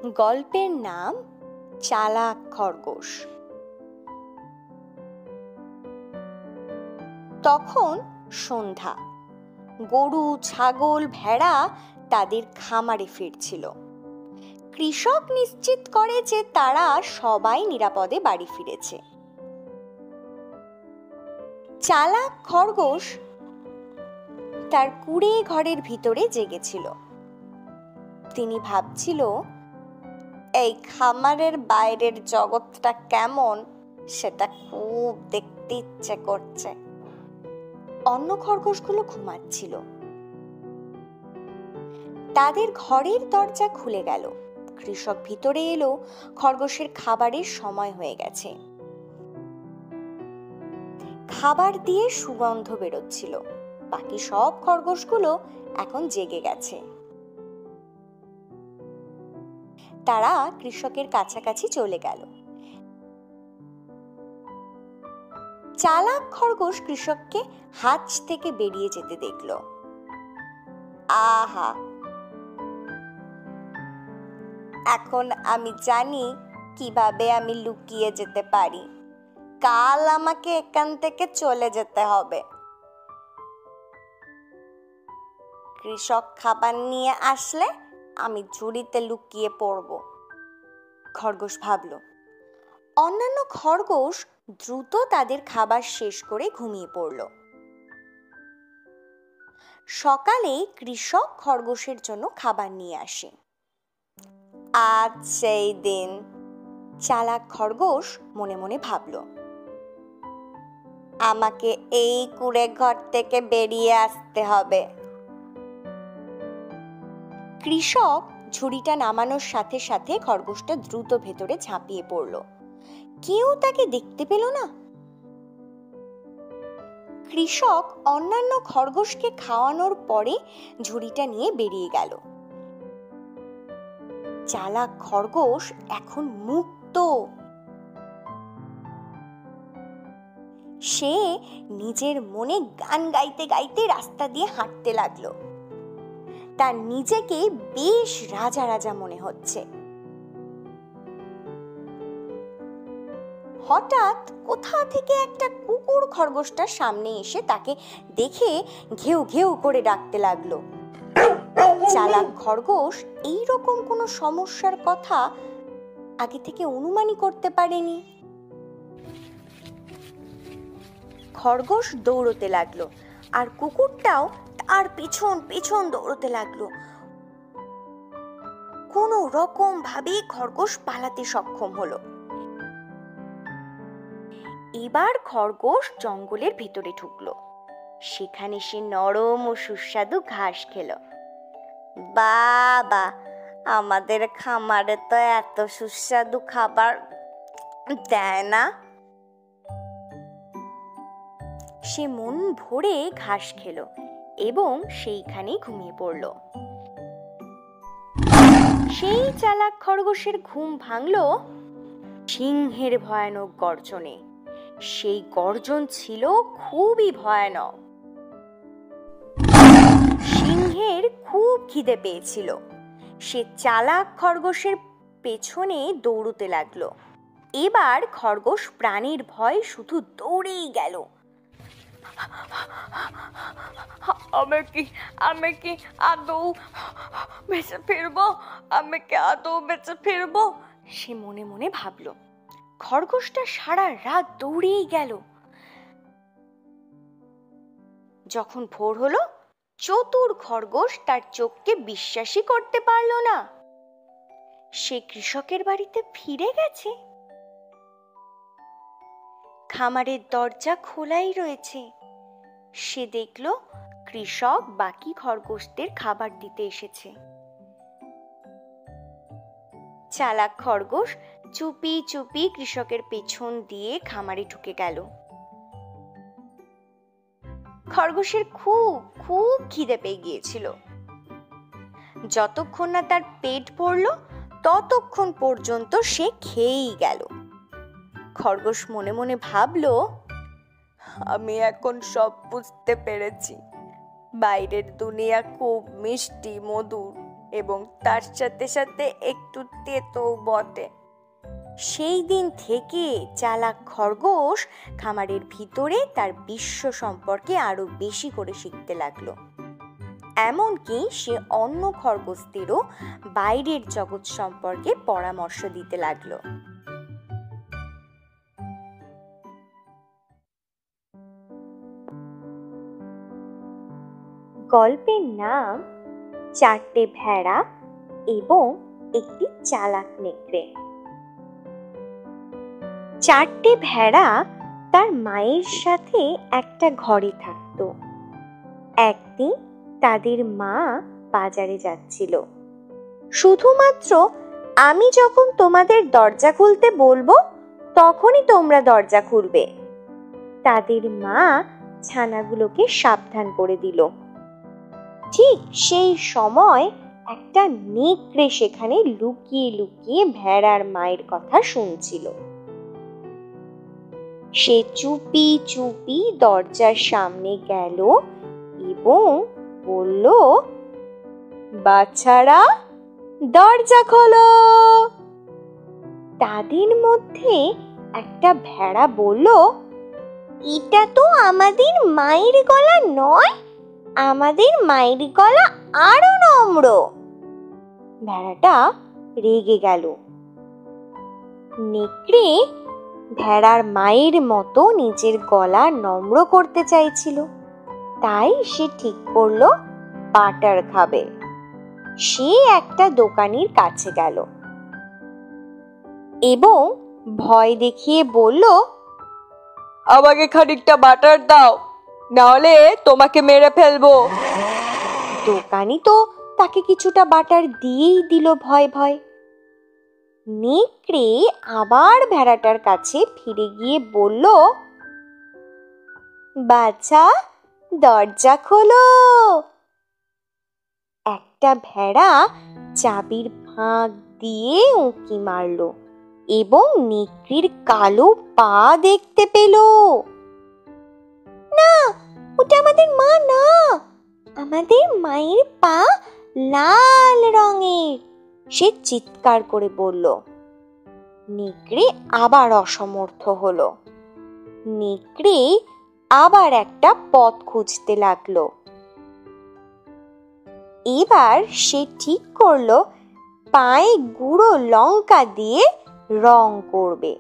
গল্পের নাম চালাক খরগোশ। তখন সন্ধ্যা। গরু, ছাগল, ভেড়া তাদের খামারে ফিরছিল। কৃষক নিশ্চিত করে যে তারা সবাই নিরাপদে বাড়ি ফিরেছে। চালাক খরগোশ তার কুঁড়ে ঘরের ভিতরে জেগেছিল। তিনি ভাবছিল, এই খামারের বাইরের জগৎটা কেমন সেটা খুব দেখতে ইচ্ছে করছে। অন্য খরগোশগুলো ঘুমাচ্ছিল। তাদের ঘরের দরজা খুলে গেল। কৃষক ভিতরে এলো। খরগোশের খাবারের সময় হয়ে গেছে। খাবার দিয়ে সুগন্ধ বেরোচ্ছিল। বাকি সব খরগোশগুলো এখন জেগে গেছে। তারা কৃষকের কাছাকাছি চলে গেল। চালাক খরগোশ কৃষককে হাঁচ থেকে বেরিয়ে যেতে দেখল। আহা, এখন আমি জানি কিভাবে আমি লুকিয়ে যেতে পারি। কাল আমাকে এখান থেকে চলে যেতে হবে। কৃষক খাবার নিয়ে আসলে আমি ঝুড়িতে লুকিয়ে পড়ব। খরগোশ ভাবল। অন্যান্য খরগোশ দ্রুত তাদের খাবার শেষ করে ঘুমিয়ে পড়ল। সকালে কৃষক খরগোশের জন্য খাবার নিয়ে আসে। আজ সেই দিন, চালাক খরগোশ মনে মনে ভাবল। আমাকে এই কুঁড়ে ঘর থেকে বেরিয়ে আসতে হবে। কৃষক ঝুড়িটা নামানোর সাথে সাথে খরগোশটা দ্রুত ভেতরে ঝাঁপিয়ে পড়ল। কেউ তাকে দেখতে পেল না। কৃষক অন্যান্য খরগোশকে খাওয়ানোর পরে ঝুড়িটা নিয়ে বেরিয়ে গেল। চালাক খরগোশ এখন মুক্ত। সে নিজের মনে গান গাইতে গাইতে রাস্তা দিয়ে হাঁটতে লাগলো। তার নিজেকে বেশ রাজা রাজা মনে হচ্ছে। হঠাৎ কোথা থেকে একটা কুকুর খরগোশটার সামনে এসে তাকে দেখে ঘেউ ঘেউ করে ডাকতে লাগলো। চালাক খরগোশ এইরকম কোনো সমস্যার কথা আগে থেকে অনুমানই করতে পারেনি। খরগোশ দৌড়তে লাগলো আর কুকুরটাও তার পেছন পেছন দৌড়তে লাগলো। কোনো রকম ভাবে খরগোশ পালাতে সক্ষম হলো। এবার খরগোশ জঙ্গলের ভেতরে ঢুকলো। সেখানে সে নরম ও সুস্বাদু ঘাস খেলো। বাবা, আমাদের খামারে তো এত সুস্বাদু খাবার দেয় না। সে মন ভরে ঘাস খেলো এবং সেইখানেই ঘুমিয়ে পড়ল। সেই চালাক খরগোশের ঘুম ভাঙলো সিংহের ভয়ানক গর্জনে। সেই গর্জন ছিল খুবই ভয়ানক। সিংহের খুব খিদে পেয়েছিল। সে চালাক খরগোশের পেছনে দৌড়তে লাগলো। এবার খরগোশ প্রাণীর ভয় শুধু দৌড়েই গেল। আমি কি আদৌ বেঁচে ফিরবো? আমি কি আদৌ বেঁচে ফিরবো? সে মনে মনে ভাবলো। খরগোশটা সারা রাত দৌড়েই গেল। যখন ভোর হলো, চতুর খরগোশ তার চোখকে বিশ্বাসই করতে পারল না। সে কৃষকের বাড়িতে ফিরে গেছে। খামারের দরজা খোলাই রয়েছে। সে দেখল কৃষক বাকি খরগোশদের খাবার দিতে এসেছে। চালাক খরগোশ চুপি চুপি কৃষকের পেছন দিয়ে খামারে ঢুকে গেল। খরগোশের খুব খুব খিদে পেয়ে গিয়েছিল। যতক্ষণ না তার পেট ভরল ততক্ষণ পর্যন্ত সে খেয়েই গেল। খরগোশ মনে মনে ভাবলো, আমি এখন সব বুঝতে পেরেছি। বাইরের দুনিয়া খুব মিষ্টি মধুর, এবং তার সাথে সাথে একটু তেতোও বটে। সেই দিন থেকে চালাক খরগোশ খামারের ভিতরে তার বিশ্ব সম্পর্কে আরো বেশি করে শিখতে লাগলো। এমনকি সে অন্য খরগোশদেরও বাইরের জগৎ সম্পর্কে পরামর্শ দিতে লাগলো। গল্পের নাম চারটে ভেড়া এবং একটি চালাক নেকড়ে। চারটে ভেড়া তার মায়ের সাথে একটা ঘরে থাকতো। একদিন তাদের মা বাজারে যাচ্ছিল। শুধুমাত্র আমি যখন তোমাদের দরজা খুলতে বলবো তখনই তোমরা দরজা খুলবে, তাদের মা ছানাগুলোকে সাবধান করে দিল। ঠিক সেই সময় একটা নেকড়ে সেখানে লুকিয়ে লুকিয়ে ভেড়ার মায়ের কথা শুনছিল। সে চুপি চুপি দরজার সামনে গেল এবং বলল, বাচ্চারা দরজা খোলো। তাদের মধ্যে একটা ভেড়া বলল, এটা তো আমাদের মায়ের গলা নয়, আমাদের মায়ের গলা আরো নম্র। ভেড়াটা রেগে গেল। নেকড়ে ভেড়ার মায়ের মতো নিজের গলা নম্র করতে চাইছিল, তাই সে ঠিক করলো বাটার খাবে। সে একটা দোকানির কাছে গেল এবং ভয় দেখিয়ে বলল, আমাকে খানিকটা বাটার দাও, না হলে তোমাকে মেরে ফেলবো। দোকানি তো তাকে কিছুটা বাটার দিয়েই দিল ভয় ভয়। নেকড়ে আবার ভেড়াটার কাছে ফিরে গিয়ে বলল, বাচ্চা দরজা খোলো। একটা ভেড়া চাবির ফাঁক দিয়ে উঁকি মারল এবং নেকড়ের কালো পা দেখতে পেল। না, ওটা আমাদের মা না, আমাদের মায়ের পা লাল রঙের, সে চিৎকার করে বলল। নেকড়ে আবার অসমর্থ হলো। নেকড়ে আবার একটা পথ খুঁজতে লাগলো। এবার সে ঠিক করলো পায়ে গুঁড়ো লঙ্কা দিয়ে রং করবে।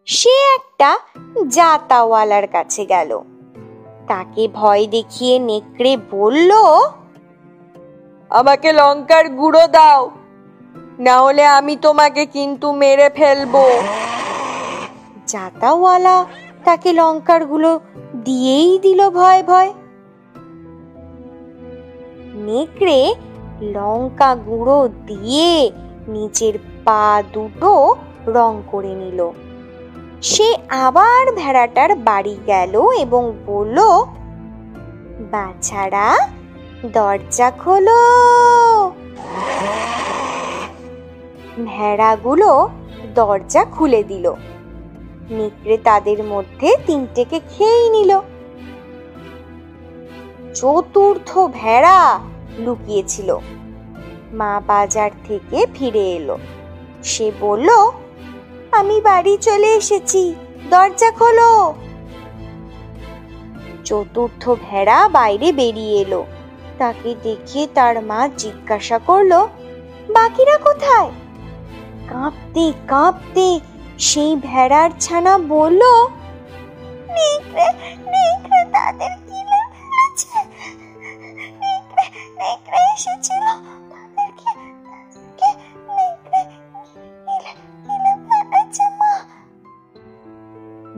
সে একটা জাতাওয়ালার কাছে গেল। তাকে ভয় দেখিয়ে নেকড়ে বলল, আমাকে লঙ্কার গুঁড়ো দাও, না হলে আমি তোমাকে কিন্তু মেরে ফেলবো। জাতাওয়ালা তাকে লঙ্কার গুঁড়ো দিয়েই দিল ভয় ভয়। নেকড়ে লঙ্কা গুঁড়ো দিয়ে নিজের পা দুটো রং করে নিল। সে আবার ভেড়াটার বাড়ি গেল এবং বলল, বাছারা দরজা খোলো। ভেড়াগুলো দরজা খুলে দিল। নেকড়ে তাদের মধ্যে তিনটেকে খেয়েই নিল। চতুর্থ ভেড়া লুকিয়েছিল। মা বাজার থেকে ফিরে এলো। সে বলল, আমি বাড়ি চলে এসেছি, দরজা খোলো। চতুর্থ ভেড়া বাইরে বেরিয়ে এলো। তাকে দেখে তার মা জিজ্ঞাসা করলো, বাকিরা কোথায়? কাঁপতে কাঁপতে সেই ভেড়ার ছানা বলল, নেকড়ে নেকড়ে তাদের গিলে ফেলেছে, নেকড়ে নেকড়ে এসেছিল, তাদেরকে নেকড়ে গিলে ফেলেছে।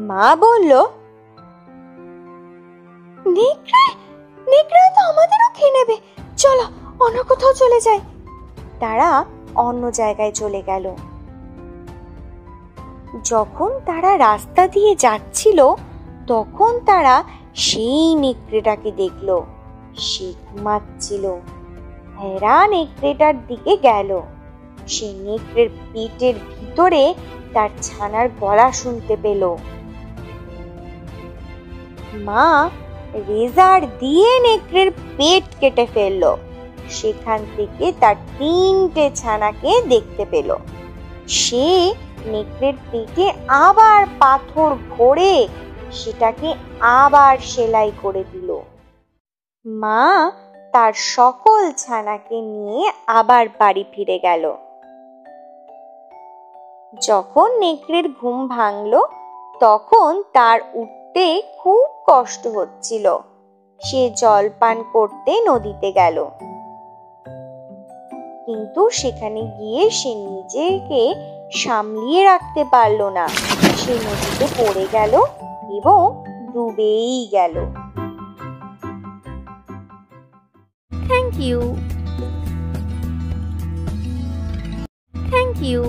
মা বলল, নেকড়ে নেকড়ে তো আমাদেরও খেয়ে নেবে, চলো অন্য কোথাও চলে যাই। তারা অন্য জায়গায় চলে গেল। যখন তারা রাস্তা দিয়ে যাচ্ছিল তখন তারা সেই নেকড়েটাকে দেখলো। সে ঘুমাচ্ছিল। ভেড়া নেকড়েটার দিকে গেল। সে নেকড়ের পেটের ভিতরে তার ছানার গলা শুনতে পেল। মা রেজার দিয়ে নেকড়ের পেট কেটে ফেললো সেখান থেকে তার 3টে ছানাকে দেখতে পেল। সে নেকড়ের পেটে আবার পাথর ভরে সেটাকে আবার সেলাই করে দিল। মা তার সকল ছানাকে নিয়ে আবার বাড়ি ফিরে গেল। যখন নেকড়ের ঘুম ভাঙল তখন তার উঠতে খুব কষ্ট হচ্ছিল। সে জল পান করতে নদীতে গেল, কিন্তু সেখানে গিয়ে সে নিজেকে সামলিয়ে রাখতে পারল না। সে নদীতে পড়ে গেল এবং ডুবেই গেল। Thank you.